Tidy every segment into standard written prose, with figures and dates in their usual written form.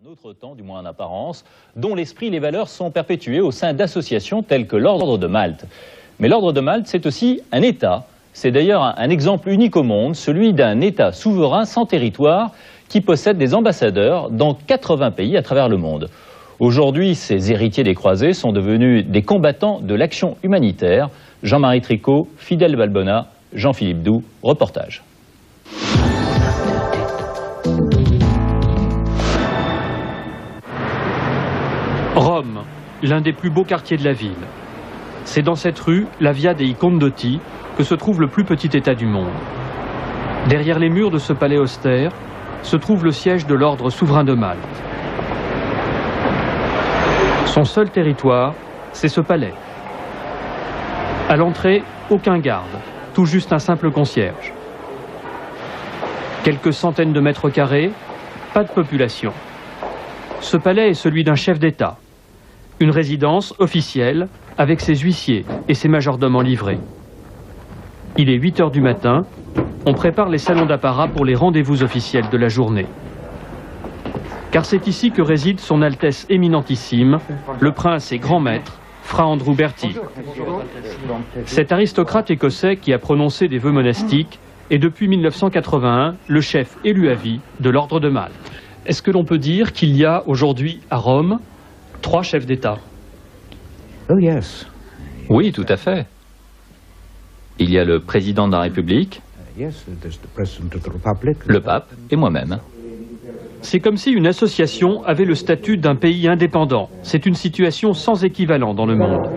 Un autre temps, du moins en apparence, dont l'esprit et les valeurs sont perpétués au sein d'associations telles que l'Ordre de Malte. Mais l'Ordre de Malte, c'est aussi un État. C'est d'ailleurs un exemple unique au monde, celui d'un État souverain sans territoire qui possède des ambassadeurs dans 80 pays à travers le monde. Aujourd'hui, ces héritiers des croisés sont devenus des combattants de l'action humanitaire. Jean-Marie Tricot, Fidèle Balbona, Jean-Philippe Doux, reportage. Rome, l'un des plus beaux quartiers de la ville. C'est dans cette rue, la Via dei Condotti, que se trouve le plus petit État du monde. Derrière les murs de ce palais austère se trouve le siège de l'ordre souverain de Malte. Son seul territoire, c'est ce palais. À l'entrée, aucun garde, tout juste un simple concierge. Quelques centaines de mètres carrés, pas de population. Ce palais est celui d'un chef d'État. Une résidence officielle avec ses huissiers et ses majordomes en livrée. Il est 8 h du matin, on prépare les salons d'apparat pour les rendez-vous officiels de la journée. Car c'est ici que réside son Altesse éminentissime, le prince et grand maître, Fra Andrew Bertie. Cet aristocrate écossais qui a prononcé des vœux monastiques est depuis 1981 le chef élu à vie de l'Ordre de Malte. Est-ce que l'on peut dire qu'il y a aujourd'hui à Rome 3 chefs d'État? Oui, tout à fait. Il y a le président de la République, le pape et moi-même. C'est comme si une association avait le statut d'un pays indépendant. C'est une situation sans équivalent dans le monde.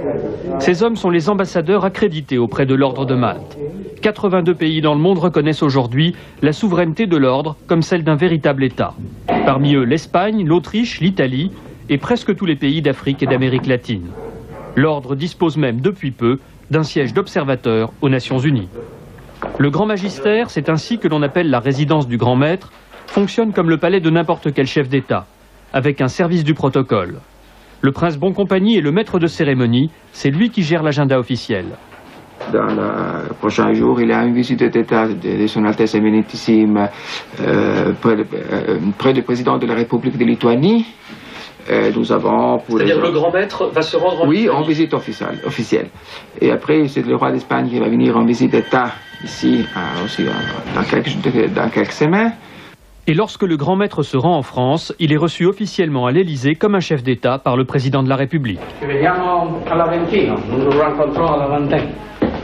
Ces hommes sont les ambassadeurs accrédités auprès de l'Ordre de Malte. 82 pays dans le monde reconnaissent aujourd'hui la souveraineté de l'ordre comme celle d'un véritable État. Parmi eux, l'Espagne, l'Autriche, l'Italie et presque tous les pays d'Afrique et d'Amérique latine. L'ordre dispose même depuis peu d'un siège d'observateur aux Nations Unies. Le Grand Magistère, c'est ainsi que l'on appelle la résidence du Grand Maître, fonctionne comme le palais de n'importe quel chef d'État, avec un service du protocole. Le prince Boncompagnie est le maître de cérémonie, c'est lui qui gère l'agenda officiel. Dans le prochain jour, il y a une visite d'État de son Altesse Éminentissime près du président de la République de Lituanie. Nous avons pour C'est-à-dire le grand maître va se rendre en Oui, en visite officielle. Et après, c'est le roi d'Espagne qui va venir en visite d'État ici, aussi dans quelques semaines. Et lorsque le grand maître se rend en France, il est reçu officiellement à l'Élysée comme un chef d'État par le président de la République.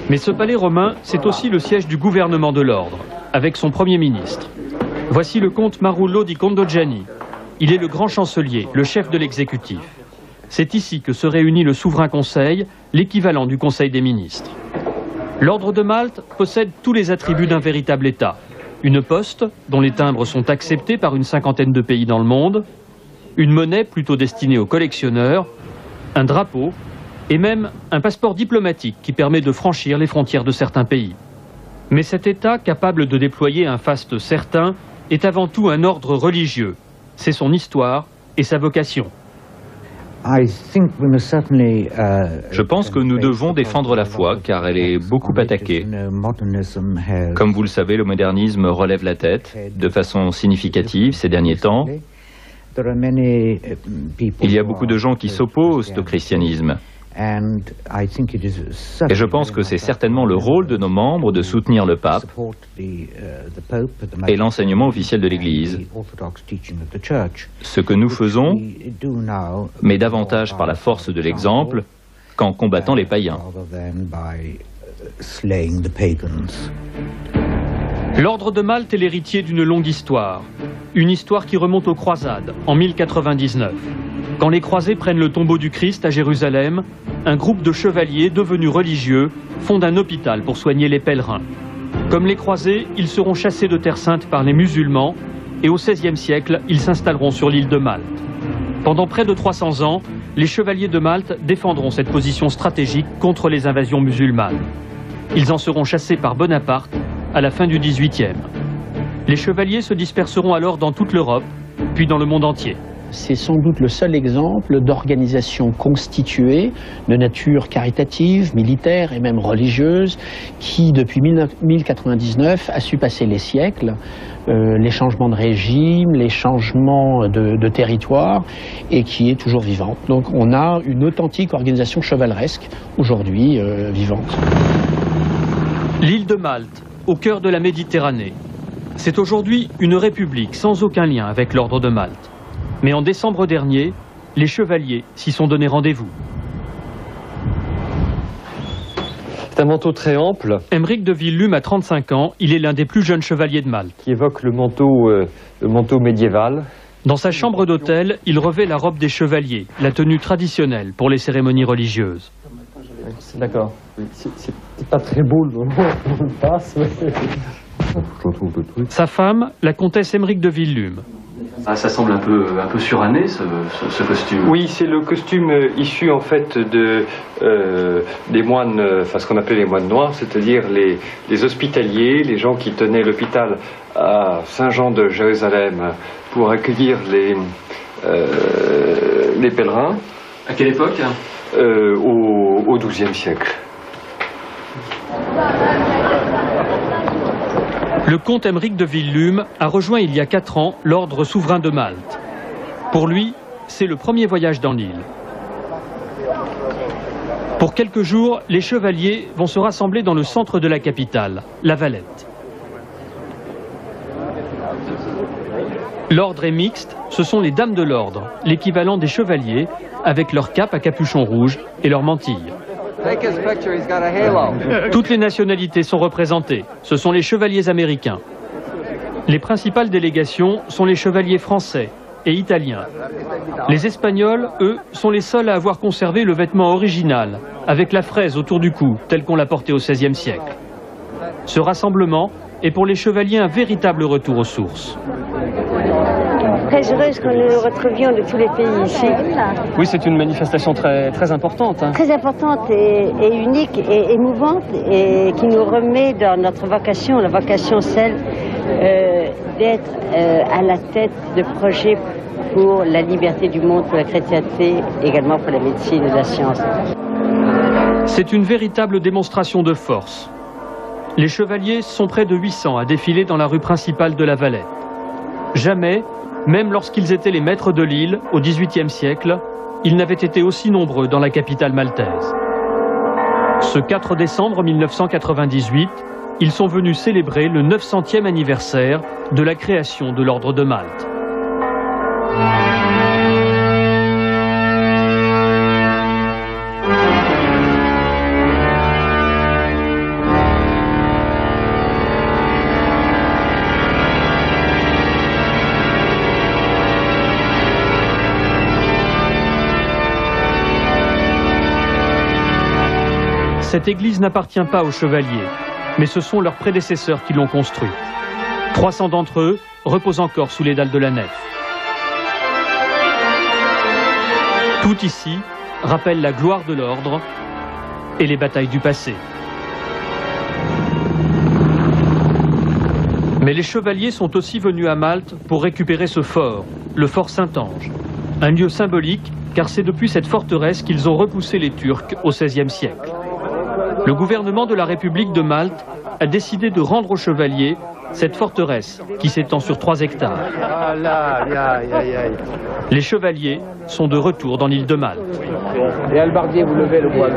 Mais ce palais romain, c'est aussi le siège du gouvernement de l'ordre, avec son premier ministre. Voici le comte Marullo di Condogiani. Il est le grand chancelier, le chef de l'exécutif. C'est ici que se réunit le souverain conseil, l'équivalent du conseil des ministres. L'ordre de Malte possède tous les attributs d'un véritable État. Une poste, dont les timbres sont acceptés par une cinquantaine de pays dans le monde, une monnaie plutôt destinée aux collectionneurs, un drapeau, et même un passeport diplomatique qui permet de franchir les frontières de certains pays. Mais cet État, capable de déployer un faste certain, est avant tout un ordre religieux. C'est son histoire et sa vocation. Je pense que nous devons défendre la foi car elle est beaucoup attaquée. Comme vous le savez, le modernisme relève la tête de façon significative ces derniers temps. Il y a beaucoup de gens qui s'opposent au christianisme. Et je pense que c'est certainement le rôle de nos membres de soutenir le pape et l'enseignement officiel de l'Église. Ce que nous faisons, mais davantage par la force de l'exemple qu'en combattant les païens. L'Ordre de Malte est l'héritier d'une longue histoire. Une histoire qui remonte aux croisades, en 1099. Quand les croisés prennent le tombeau du Christ à Jérusalem, un groupe de chevaliers devenus religieux fonde un hôpital pour soigner les pèlerins. Comme les croisés, ils seront chassés de Terre Sainte par les musulmans et au XVIe siècle, ils s'installeront sur l'île de Malte. Pendant près de 300 ans, les chevaliers de Malte défendront cette position stratégique contre les invasions musulmanes. Ils en seront chassés par Bonaparte à la fin du XVIIIe. Les chevaliers se disperseront alors dans toute l'Europe, puis dans le monde entier. c'est sans doute le seul exemple d'organisation constituée de nature caritative, militaire et même religieuse qui, depuis 1099, a su passer les siècles, les changements de régime, les changements de territoire et qui est toujours vivante. Donc on a une authentique organisation chevaleresque aujourd'hui vivante. L'île de Malte, au cœur de la Méditerranée. C'est aujourd'hui une république sans aucun lien avec l'ordre de Malte. Mais en décembre dernier, les chevaliers s'y sont donné rendez-vous. C'est un manteau très ample. Aymeric de Villum a 35 ans, il est l'un des plus jeunes chevaliers de Malte. Qui évoque le manteau médiéval. Dans sa chambre d'hôtel, il revêt la robe des chevaliers, la tenue traditionnelle pour les cérémonies religieuses. D'accord. C'est pas très beau le moment où on passe. Mais... Sa femme, la comtesse Aymeric de Villum. Ah, ça semble un peu suranné ce costume. Oui, c'est le costume issu en fait des moines, enfin ce qu'on appelait les moines noirs, c'est-à-dire les hospitaliers, les gens qui tenaient l'hôpital à Saint-Jean de Jérusalem pour accueillir les pèlerins. À quelle époque? Au XIIe siècle. Le comte Aymeric de Villum a rejoint il y a 4 ans l'ordre souverain de Malte. Pour lui, c'est le premier voyage dans l'île. Pour quelques jours, les chevaliers vont se rassembler dans le centre de la capitale, La Valette. L'ordre est mixte, ce sont les dames de l'ordre, l'équivalent des chevaliers, avec leur cape à capuchon rouge et leur mantille. Toutes les nationalités sont représentées, ce sont les chevaliers américains. Les principales délégations sont les chevaliers français et italiens. Les Espagnols, eux, sont les seuls à avoir conservé le vêtement original, avec la fraise autour du cou, tel qu'on l'a porté au XVIe siècle. Ce rassemblement est pour les chevaliers un véritable retour aux sources. Très heureuse que nous nous retrouvions de tous les pays ici. Oui, c'est une manifestation très importante. Hein. Très importante et unique et émouvante et qui nous remet dans notre vocation, la vocation celle d'être à la tête de projets pour la liberté du monde, pour la chrétienté, également pour la médecine et la science. C'est une véritable démonstration de force. Les chevaliers sont près de 800 à défiler dans la rue principale de La Valette. Jamais, même lorsqu'ils étaient les maîtres de l'île, au XVIIIe siècle, ils n'avaient été aussi nombreux dans la capitale maltaise. Ce 4 décembre 1998, ils sont venus célébrer le 900e anniversaire de la création de l'ordre de Malte. Cette église n'appartient pas aux chevaliers, mais ce sont leurs prédécesseurs qui l'ont construite. 300 d'entre eux reposent encore sous les dalles de la nef. Tout ici rappelle la gloire de l'ordre et les batailles du passé. Mais les chevaliers sont aussi venus à Malte pour récupérer ce fort, le fort Saint-Ange. Un lieu symbolique, car c'est depuis cette forteresse qu'ils ont repoussé les Turcs au XVIe siècle. Le gouvernement de la République de Malte a décidé de rendre aux chevaliers cette forteresse qui s'étend sur 3 hectares. Les chevaliers sont de retour dans l'île de Malte. Et Albardier, vous levez le bois.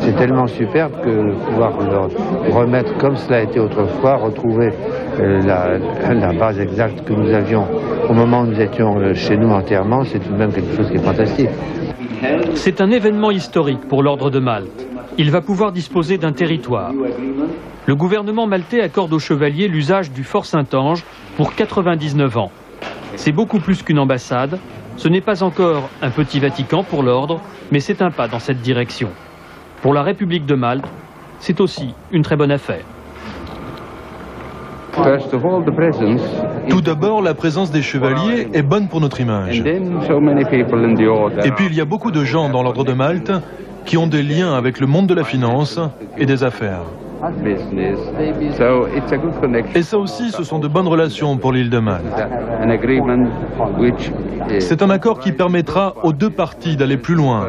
C'est tellement superbe que de pouvoir leur remettre comme cela a été autrefois, retrouver la base exacte que nous avions au moment où nous étions chez nous entièrement, c'est tout de même quelque chose qui est fantastique. C'est un événement historique pour l'ordre de Malte. Il va pouvoir disposer d'un territoire. Le gouvernement maltais accorde aux chevaliers l'usage du fort Saint-Ange pour 99 ans. C'est beaucoup plus qu'une ambassade. Ce n'est pas encore un petit Vatican pour l'ordre, mais c'est un pas dans cette direction. Pour la République de Malte, c'est aussi une très bonne affaire. Tout d'abord, la présence des chevaliers est bonne pour notre image. Et puis, il y a beaucoup de gens dans l'ordre de Malte qui ont des liens avec le monde de la finance et des affaires. Et ça aussi, ce sont de bonnes relations pour l'île de Malte. C'est un accord qui permettra aux deux parties d'aller plus loin.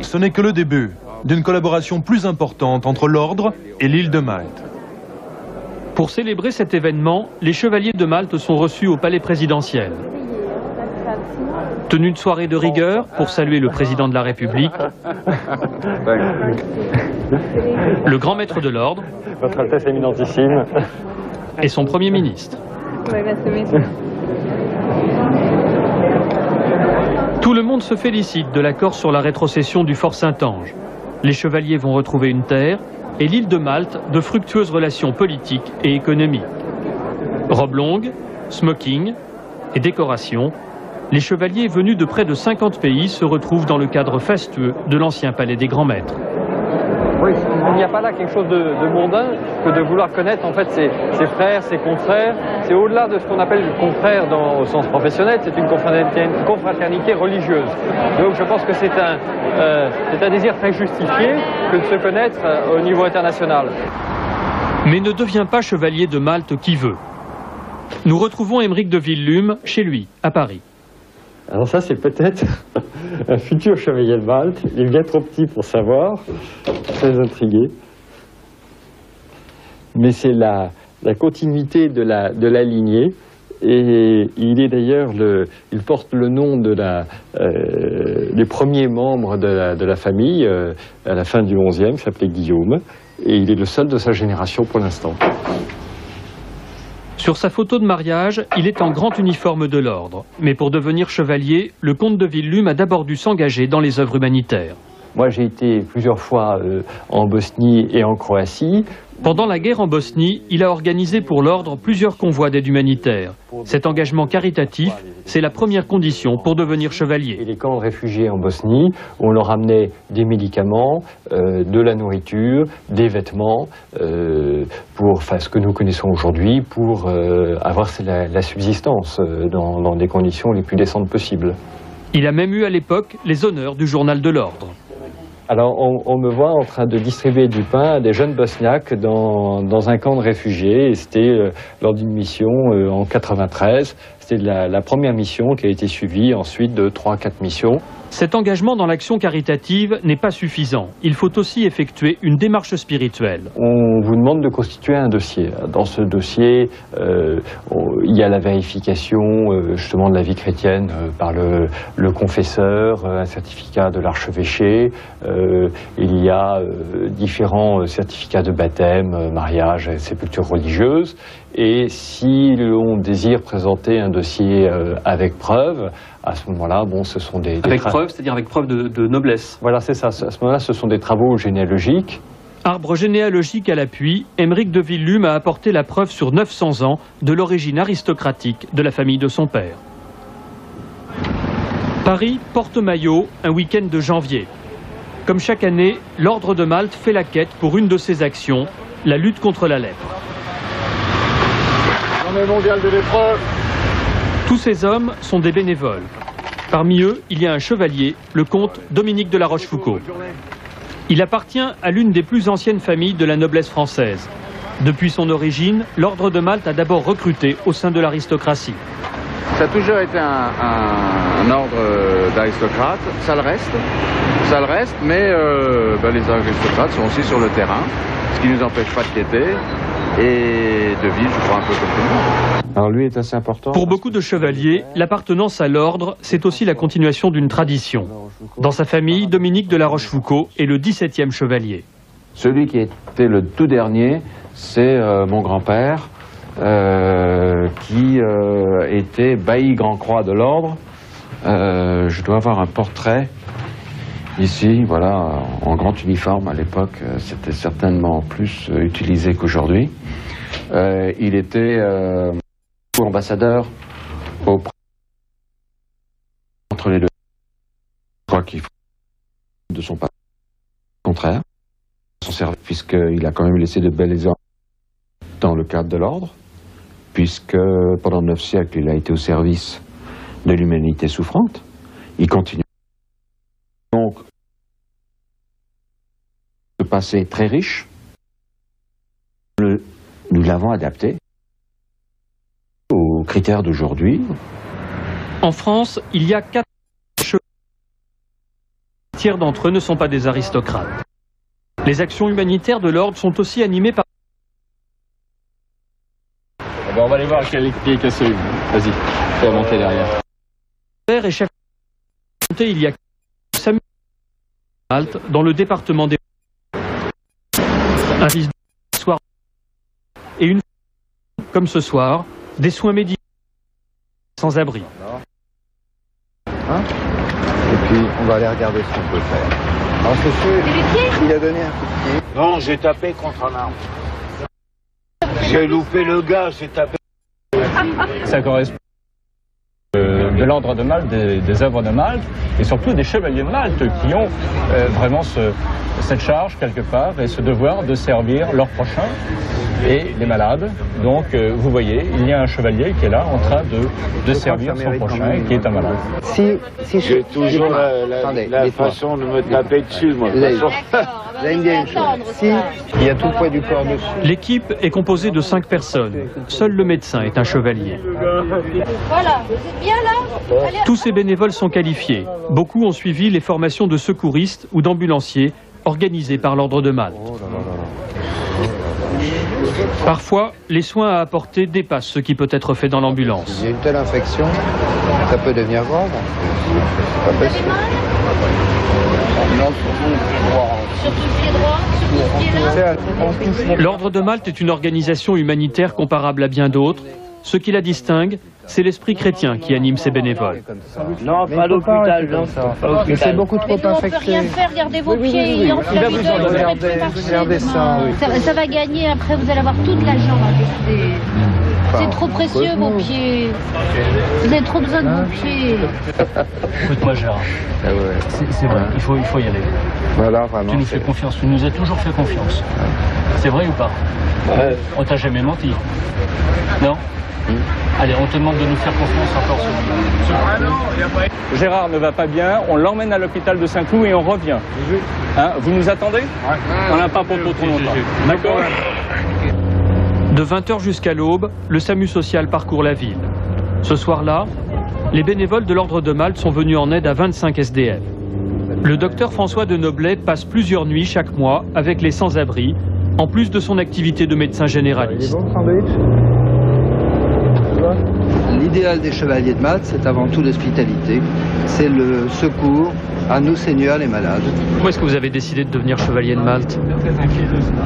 Ce n'est que le début d'une collaboration plus importante entre l'ordre et l'île de Malte. Pour célébrer cet événement, les chevaliers de Malte sont reçus au palais présidentiel. Tenue de soirée de rigueur pour saluer le président de la République, le grand maître de l'ordre, Votre Altesse éminentissime, et son premier ministre. Tout le monde se félicite de l'accord sur la rétrocession du fort Saint-Ange. Les chevaliers vont retrouver une terre et l'île de Malte de fructueuses relations politiques et économiques. Robe longue, smoking et décoration, les chevaliers venus de près de 50 pays se retrouvent dans le cadre fastueux de l'ancien palais des grands maîtres. oui, il n'y a pas là quelque chose de mondain que de vouloir connaître en fait ses frères, ses confrères. C'est au-delà de ce qu'on appelle confrère au sens professionnel, c'est une confraternité religieuse. Donc je pense que c'est un désir très justifié que de se connaître au niveau international. Mais ne devient pas chevalier de Malte qui veut. Nous retrouvons Aymeric de Villelum chez lui, à Paris. Alors ça, c'est peut-être un futur chevalier de Malte. Il est bien trop petit pour savoir, très intrigué. Mais c'est la continuité de la lignée. Et il est d'ailleurs, il porte le nom des premiers membres de la famille à la fin du XIe, qui s'appelait Guillaume. Et il est le seul de sa génération pour l'instant. Sur sa photo de mariage, il est en grand uniforme de l'ordre. Mais pour devenir chevalier, le comte de Villelum a d'abord dû s'engager dans les œuvres humanitaires. Moi, j'ai été plusieurs fois en Bosnie et en Croatie. Pendant la guerre en Bosnie, il a organisé pour l'ordre plusieurs convois d'aide humanitaire. Cet engagement caritatif, c'est la première condition pour devenir chevalier. Et les camps de réfugiés en Bosnie, on leur amenait des médicaments, de la nourriture, des vêtements, pour ce que nous connaissons aujourd'hui, pour avoir la subsistance dans des conditions les plus décentes possibles. Il a même eu à l'époque les honneurs du journal de l'ordre. Alors, on me voit en train de distribuer du pain à des jeunes bosniaques dans un camp de réfugiés. Et c'était lors d'une mission en 93. C'était la première mission qui a été suivie ensuite de 3-4 missions. Cet engagement dans l'action caritative n'est pas suffisant. Il faut aussi effectuer une démarche spirituelle. On vous demande de constituer un dossier. Dans ce dossier, il y a la vérification justement de la vie chrétienne par le confesseur, un certificat de l'archevêché. Il y a différents certificats de baptême, mariage, sépulture religieuse. Et si l'on désire présenter un dossier avec preuve, à ce moment-là, bon, ce sont des avec preuve, c'est-à-dire avec preuve de noblesse. Voilà, c'est ça. À ce moment-là, ce sont des travaux généalogiques. Arbre généalogique à l'appui, Aymeric de Villelum a apporté la preuve sur 900 ans de l'origine aristocratique de la famille de son père. Paris, Porte-Maillot, un week-end de janvier. Comme chaque année, l'Ordre de Malte fait la quête pour une de ses actions, la lutte contre la lèpre. Journée mondiale de l'épreuve. Tous ces hommes sont des bénévoles. Parmi eux, il y a un chevalier, le comte Dominique de la Rochefoucauld. Il appartient à l'une des plus anciennes familles de la noblesse française. Depuis son origine, l'Ordre de Malte a d'abord recruté au sein de l'aristocratie. Ça a toujours été un ordre d'aristocrates, ça le reste, mais les aristocrates sont aussi sur le terrain, ce qui ne nous empêche pas de quêter et de vivre, je crois, un peu comme tout le monde. Alors lui est assez important. Pour beaucoup de chevaliers, l'appartenance à l'ordre, c'est aussi la continuation d'une tradition. Dans sa famille, Dominique de la Rochefoucauld est le 17e chevalier. Celui qui était le tout dernier, c'est mon grand-père, qui était bailli Grand-Croix de l'ordre. Je dois avoir un portrait ici, voilà, en grand uniforme. À l'époque, c'était certainement plus utilisé qu'aujourd'hui. Il était ambassadeur entre les deux. Je crois qu'il faut de son père. Au contraire, son service, puisqu'il a quand même laissé de belles exemples dans le cadre de l'ordre, puisque pendant 9 siècles, il a été au service de l'humanité souffrante. Il continue. Donc, passé très riche. Nous l'avons adapté aux critères d'aujourd'hui. En France, il y a 4 chevaliers. Un tiers d'entre eux ne sont pas des aristocrates. Les actions humanitaires de l'ordre sont aussi animées par... On va aller voir quel pied est cassé. Vas-y, tu vas monter derrière. Père et chef de il y a Samuel Malte dans le département des... Un fils de soir et une comme ce soir, des soins médicaux sans abri. Hein? Et puis on va aller regarder ce qu'on peut faire. Alors c'est sûr, il a donné un coup de pied. Non, j'ai tapé contre un arbre. J'ai loupé le gars, j'ai tapé. Ça correspond de l'ordre de Malte, des œuvres de Malte, et surtout des chevaliers de Malte qui ont vraiment cette charge quelque part et ce devoir de servir leurs prochains et les malades. Donc vous voyez, il y a un chevalier qui est là en train de servir son prochain et qui est un malade. Si j'ai toujours la façon de me taper dessus, moi. Vous allez me dire une chose. Si il y a tout le poids du corps dessus. L'équipe est composée de 5 personnes. Seul le médecin est un chevalier. Voilà, vous êtes bien là? Tous ces bénévoles sont qualifiés. Beaucoup ont suivi les formations de secouristes ou d'ambulanciers organisées par l'ordre de Malte. Parfois, les soins à apporter dépassent ce qui peut être fait dans l'ambulance. Il y a une telle infection, ça peut devenir grave. C'est pas possible. L'ordre de Malte est une organisation humanitaire comparable à bien d'autres. Ce qui la distingue, c'est l'esprit chrétien qui anime ses bénévoles. Non, pas l'hôpital, non. Mais c'est beaucoup trop infecté. On ne peut rien faire, regardez vos pieds, Regardez ça. Ça va gagner, après vous allez avoir toute la jambe. C'est trop précieux vos pieds. Vous avez trop besoin de vos pieds. Écoute-moi Gérard, c'est vrai, il faut y aller. Voilà, vraiment. Tu nous fais confiance, tu nous as toujours fait confiance. C'est vrai ou pas? On t'a jamais menti. Non? Allez, on te demande de nous faire confiance encore. Gérard ne va pas bien, on l'emmène à l'hôpital de Saint-Cloud et on revient. Hein, vous nous attendez? On n'a pas pour trop longtemps. D'accord? De 20h jusqu'à l'aube, le SAMU social parcourt la ville. Ce soir-là, les bénévoles de l'ordre de Malte sont venus en aide à 25 SDF. Le docteur François de Noblet passe plusieurs nuits chaque mois avec les sans-abri, en plus de son activité de médecin généraliste. L'idéal des chevaliers de Malte, c'est avant tout l'hospitalité, c'est le secours à nous seigneurs les malades. Pourquoi est-ce que vous avez décidé de devenir chevalier de Malte?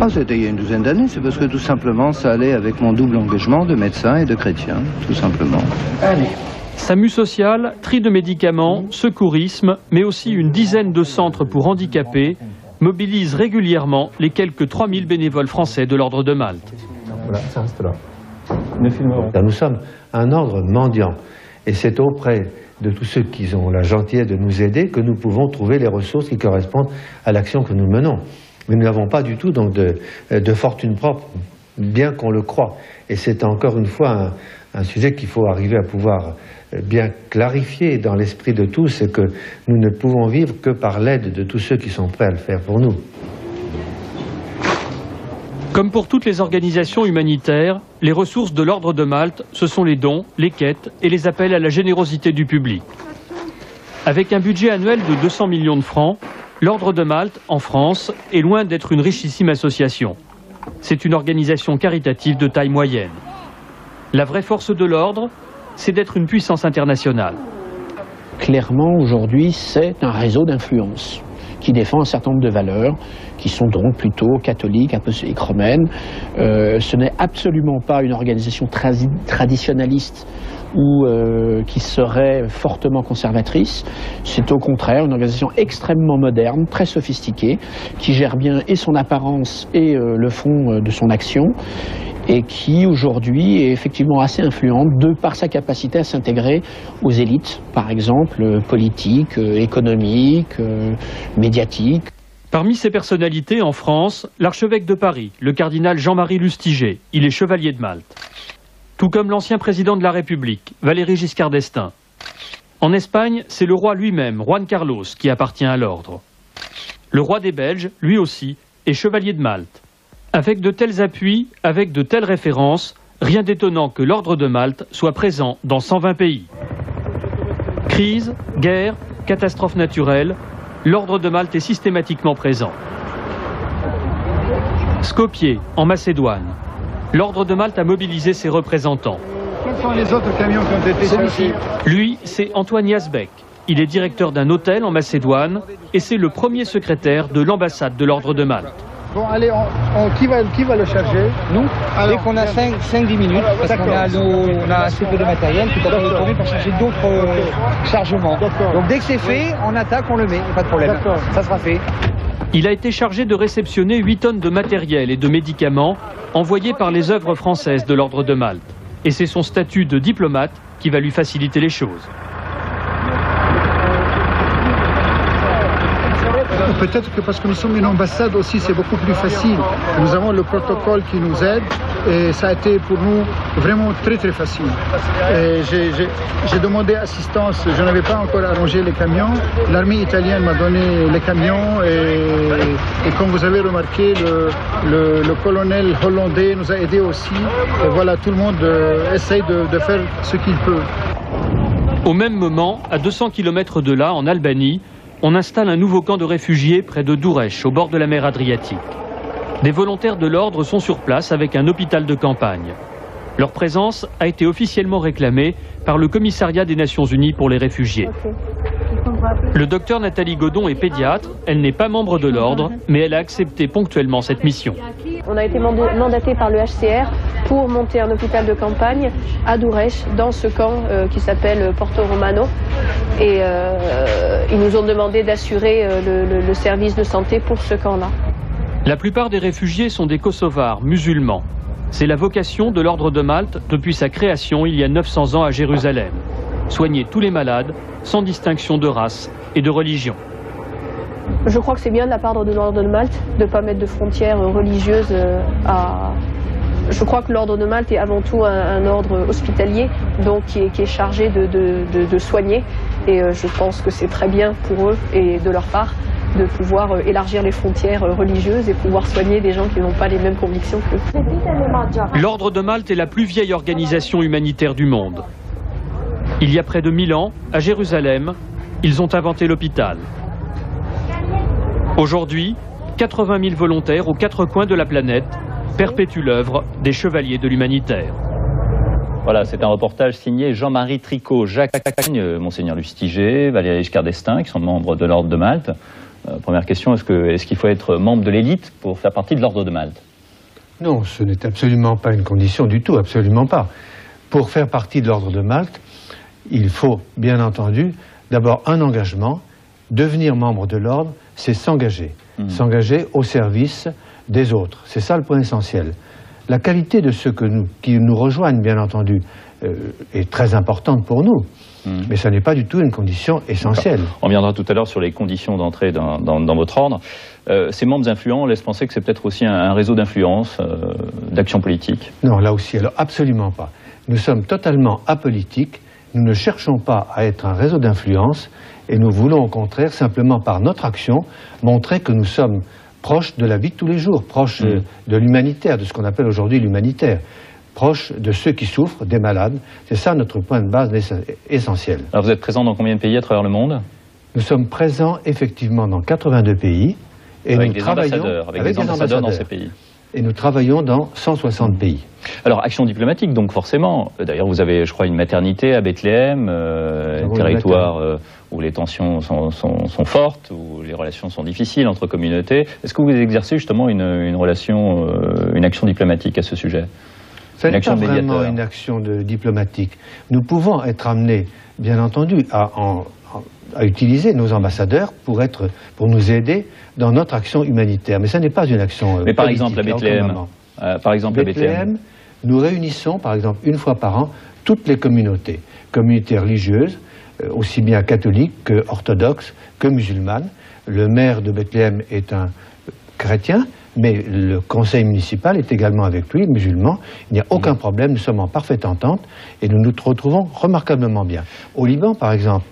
C'était il y a une douzaine d'années, c'est parce que tout simplement ça allait avec mon double engagement de médecin et de chrétien, tout simplement. Allez. SAMU social, tri de médicaments, secourisme, mais aussi une dizaine de centres pour handicapés, mobilisent régulièrement les quelques 3000 bénévoles français de l'ordre de Malte. Voilà, ça reste là. Nous sommes un ordre mendiant et c'est auprès de tous ceux qui ont la gentillesse de nous aider que nous pouvons trouver les ressources qui correspondent à l'action que nous menons. Mais nous n'avons pas du tout donc de fortune propre, bien qu'on le croie. Et c'est encore une fois un sujet qu'il faut arriver à pouvoir bien clarifier dans l'esprit de tous, et que nous ne pouvons vivre que par l'aide de tous ceux qui sont prêts à le faire pour nous. Comme pour toutes les organisations humanitaires, les ressources de l'ordre de Malte, ce sont les dons, les quêtes et les appels à la générosité du public. Avec un budget annuel de 200 millions de francs, l'ordre de Malte, en France, est loin d'être une richissime association. C'est une organisation caritative de taille moyenne. La vraie force de l'ordre, c'est d'être une puissance internationale. Clairement, aujourd'hui, c'est un réseau d'influence qui défend un certain nombre de valeurs, qui sont donc plutôt catholiques, apostoliques, romaines. Ce n'est absolument pas une organisation traditionnaliste ou qui serait fortement conservatrice. C'est au contraire une organisation extrêmement moderne, très sophistiquée, qui gère bien et son apparence et le fond de son action, et qui aujourd'hui est effectivement assez influente de par sa capacité à s'intégrer aux élites, par exemple politiques, économiques, médiatiques. Parmi ces personnalités en France, l'archevêque de Paris, le cardinal Jean-Marie Lustiger, il est chevalier de Malte. Tout comme l'ancien président de la République, Valéry Giscard d'Estaing. En Espagne, c'est le roi lui-même, Juan Carlos, qui appartient à l'ordre. Le roi des Belges, lui aussi, et chevalier de Malte. Avec de tels appuis, avec de telles références, rien d'étonnant que l'ordre de Malte soit présent dans 120 pays. Crise, guerre, catastrophe naturelle, l'ordre de Malte est systématiquement présent. Skopje, en Macédoine. L'ordre de Malte a mobilisé ses représentants. Quels sont les autres camions qui ont été chargés? Lui, c'est Antoine Yazbek. Il est directeur d'un hôtel en Macédoine et c'est le premier secrétaire de l'ambassade de l'ordre de Malte. Bon, allez, qui va le charger? Nous, dès qu'on a 5-10 minutes, parce qu'on a assez peu de matériel, tout à l'heure on est tourné pour chercher d'autres chargements. Donc dès que c'est fait, on attaque, on le met, pas de problème. Ça sera fait. Il a été chargé de réceptionner 8 tonnes de matériel et de médicaments envoyés par les œuvres françaises de l'ordre de Malte. Et c'est son statut de diplomate qui va lui faciliter les choses. Peut-être que parce que nous sommes une ambassade aussi, c'est beaucoup plus facile. Nous avons le protocole qui nous aide et ça a été pour nous vraiment très très facile. J'ai demandé assistance, je n'avais pas encore arrangé les camions. L'armée italienne m'a donné les camions et comme vous avez remarqué, le colonel hollandais nous a aidés aussi. Et voilà, tout le monde essaye de faire ce qu'il peut. Au même moment, à 200 km de là, en Albanie, on installe un nouveau camp de réfugiés près de Durrës, au bord de la mer Adriatique. Des volontaires de l'ordre sont sur place avec un hôpital de campagne. Leur présence a été officiellement réclamée par le Commissariat des Nations Unies pour les réfugiés. Le docteur Nathalie Godon est pédiatre, elle n'est pas membre de l'ordre, mais elle a accepté ponctuellement cette mission. On a été mandaté par le HCR pour monter un hôpital de campagne à Durrës, dans ce camp qui s'appelle Porto Romano. Et ils nous ont demandé d'assurer le service de santé pour ce camp-là. La plupart des réfugiés sont des Kosovars, musulmans. C'est la vocation de l'ordre de Malte depuis sa création il y a 900 ans à Jérusalem. Soigner tous les malades, sans distinction de race et de religion. Je crois que c'est bien de la part de l'ordre de Malte de ne pas mettre de frontières religieuses à... Je crois que l'ordre de Malte est avant tout un ordre hospitalier, donc qui est chargé de soigner. Et je pense que c'est très bien pour eux et de leur part de pouvoir élargir les frontières religieuses et pouvoir soigner des gens qui n'ont pas les mêmes convictions qu'eux. L'ordre de Malte est la plus vieille organisation humanitaire du monde. Il y a près de 1000 ans, à Jérusalem, ils ont inventé l'hôpital. Aujourd'hui, 80 000 volontaires aux 4 coins de la planète perpétuent l'œuvre des chevaliers de l'humanitaire. Voilà, c'est un reportage signé Jean-Marie Tricot, Jacques Cagne, Monseigneur Lustiger, Valéry Giscard d'Estaing, qui sont membres de l'ordre de Malte. Première question, est-ce qu'il faut être membre de l'élite pour faire partie de l'ordre de Malte? Non, ce n'est absolument pas une condition du tout, absolument pas. Pour faire partie de l'ordre de Malte, il faut, bien entendu, d'abord un engagement. Devenir membre de l'ordre, c'est s'engager. S'engager au service des autres. C'est ça le point essentiel. La qualité de ceux qui nous rejoignent, bien entendu, est très importante pour nous. Mais ça n'est pas du tout une condition essentielle. On reviendra tout à l'heure sur les conditions d'entrée dans votre ordre. Ces membres influents laissent penser que c'est peut-être aussi un réseau d'influence, d'action politique. Non, là aussi, alors absolument pas. Nous sommes totalement apolitiques. Nous ne cherchons pas à être un réseau d'influence et nous voulons au contraire, simplement par notre action, montrer que nous sommes proches de la vie de tous les jours, proches de l'humanitaire, de ce qu'on appelle aujourd'hui l'humanitaire, proches de ceux qui souffrent, des malades. C'est ça notre point de base essentiel. Alors vous êtes présent dans combien de pays à travers le monde? Nous sommes présents effectivement dans 82 pays. Et avec nous des travaillons avec des ambassadeurs dans ces pays. Et nous travaillons dans 160 pays. Alors, action diplomatique, donc forcément. D'ailleurs, vous avez, je crois, une maternité à Bethléem, un territoire où les tensions sont fortes, où les relations sont difficiles entre communautés. Est-ce que vous exercez justement une relation, une action diplomatique à ce sujet? Ce n'est pas vraiment une action diplomatique. Nous pouvons être amenés, bien entendu, à utiliser nos ambassadeurs pour nous aider dans notre action humanitaire. Mais ça n'est pas une action mais par exemple à Bethléem, nous réunissons, par exemple, une fois par an, toutes les communautés religieuses, aussi bien catholiques que orthodoxes que musulmanes. Le maire de Bethléem est un chrétien, mais le conseil municipal est également avec lui, musulman. Il n'y a aucun problème, nous sommes en parfaite entente et nous nous retrouvons remarquablement bien. Au Liban, par exemple,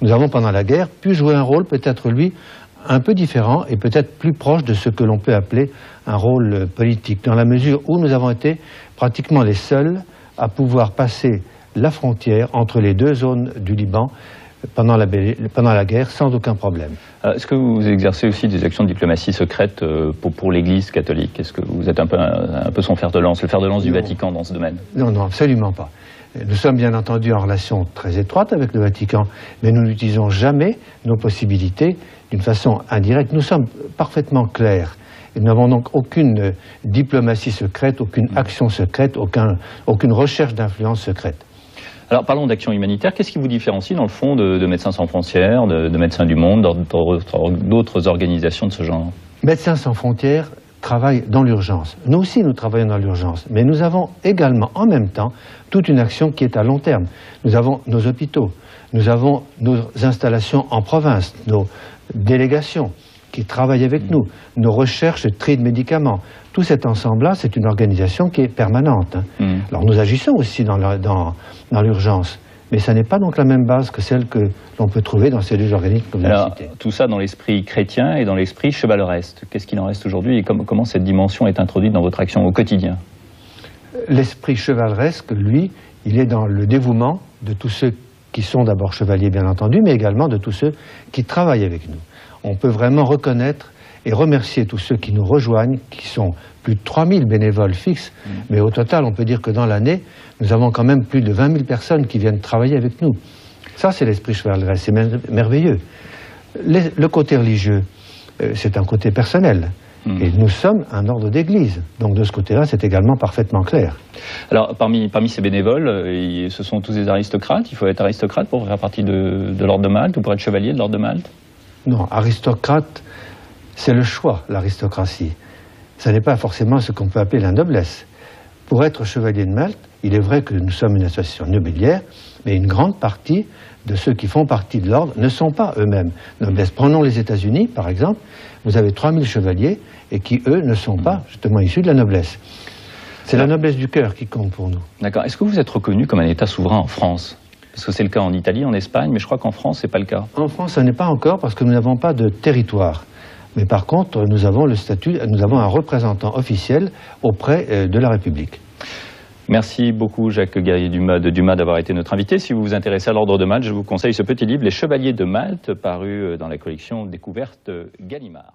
nous avons pendant la guerre pu jouer un rôle peut-être lui un peu différent et peut-être plus proche de ce que l'on peut appeler un rôle politique, dans la mesure où nous avons été pratiquement les seuls à pouvoir passer la frontière entre les deux zones du Liban pendant la guerre sans aucun problème. Est-ce que vous exercez aussi des actions de diplomatie secrète pour l'Église catholique? Est-ce que vous êtes un peu son fer de lance, le fer de lance du Vatican dans ce domaine? Non, non, absolument pas. Nous sommes bien entendu en relation très étroite avec le Vatican, mais nous n'utilisons jamais nos possibilités d'une façon indirecte. Nous sommes parfaitement clairs. Et nous n'avons donc aucune diplomatie secrète, aucune action secrète, aucune recherche d'influence secrète. Alors parlons d'action humanitaire. Qu'est-ce qui vous différencie dans le fond de Médecins sans frontières, de Médecins du Monde, d'autres organisations de ce genre? Médecins sans frontières travaille dans l'urgence. Nous aussi, nous travaillons dans l'urgence, mais nous avons également, en même temps, toute une action qui est à long terme. Nous avons nos hôpitaux, nous avons nos installations en province, nos délégations qui travaillent avec nous, nos recherches et tri de médicaments. Tout cet ensemble-là, c'est une organisation qui est permanente. Alors nous agissons aussi dans l'urgence. Mais ça n'est pas donc la même base que celle que l'on peut trouver dans ces deux organismes que vous avez cités. Tout ça dans l'esprit chrétien et dans l'esprit chevaleresque. Qu'est-ce qu'il en reste aujourd'hui et comment cette dimension est introduite dans votre action au quotidien? L'esprit chevaleresque, lui, il est dans le dévouement de tous ceux qui sont d'abord chevaliers, bien entendu, mais également de tous ceux qui travaillent avec nous. On peut vraiment reconnaître et remercier tous ceux qui nous rejoignent, qui sont plus de 3000 bénévoles fixes, mais au total, on peut dire que dans l'année, nous avons quand même plus de 20 000 personnes qui viennent travailler avec nous. Ça, c'est l'esprit chevaleresque, c'est merveilleux. Le côté religieux, c'est un côté personnel. Et nous sommes un ordre d'église. Donc de ce côté-là, c'est également parfaitement clair. Alors, parmi ces bénévoles, ce sont tous des aristocrates. Il faut être aristocrate pour faire partie de l'ordre de Malte ou pour être chevalier de l'ordre de Malte? Non, aristocrate, c'est le choix, l'aristocratie. Ce n'est pas forcément ce qu'on peut appeler la noblesse. Pour être chevalier de Malte, il est vrai que nous sommes une association nobiliaire, mais une grande partie de ceux qui font partie de l'ordre ne sont pas eux-mêmes noblesse. Prenons les États-Unis, par exemple, vous avez 3000 chevaliers et qui, eux, ne sont pas justement issus de la noblesse. C'est la noblesse du cœur qui compte pour nous. D'accord. Est-ce que vous êtes reconnu comme un État souverain en France? Parce que c'est le cas en Italie, en Espagne, mais je crois qu'en France, ce n'est pas le cas. En France, ce n'est pas encore parce que nous n'avons pas de territoire. Mais par contre, nous avons le statut, nous avons un représentant officiel auprès de la République. Merci beaucoup Jacques Guerrier-Dumas de Dumas d'avoir été notre invité. Si vous vous intéressez à l'ordre de Malte, je vous conseille ce petit livre, Les Chevaliers de Malte, paru dans la collection Découverte Gallimard.